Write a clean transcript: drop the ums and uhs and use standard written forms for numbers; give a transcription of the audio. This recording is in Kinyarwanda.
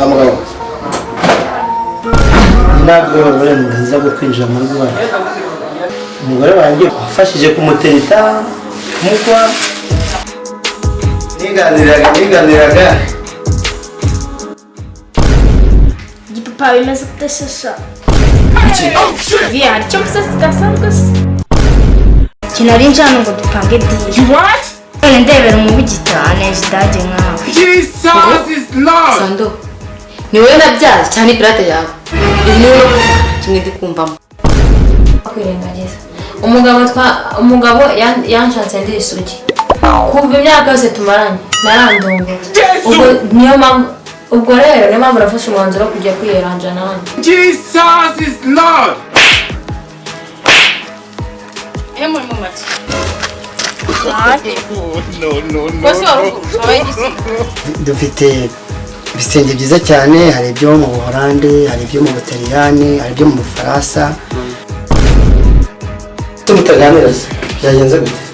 Amagabo. Ntabwo uburenganzira bwo kwinjira mu rugo rwawe. Umugore wanjye wafashije kumutereta kumukwa. Niganiraga. Igipapa bimeze kudashasha. Via, icyo mvuze kidasanzwe se. Kinari njyana ngo dupange diri. What? None ndebera umubi cyane zidage nkawe. Jesus is Lord. Sando. Ni wowe nabyaye cyane pirate yawe. Iyi ni wowe kimwe ndikumvamo. Kwirengagiza. Umugabo yanshatse ndi isugi. Kuva imyaka yose tumaranye narandongo. Ubwo rero niyo mpamvu nafashe umwanzuro wo kujya kwiyeranja nawe. Jesus is Lord. Hemu mu mati. Dufite ibisenge byiza cyane, hari ibyo mu Buholandi, hari ibyo mu Butaliyani, hari ibyo mu Bufaransa. Tumutaganira se byagenze gute?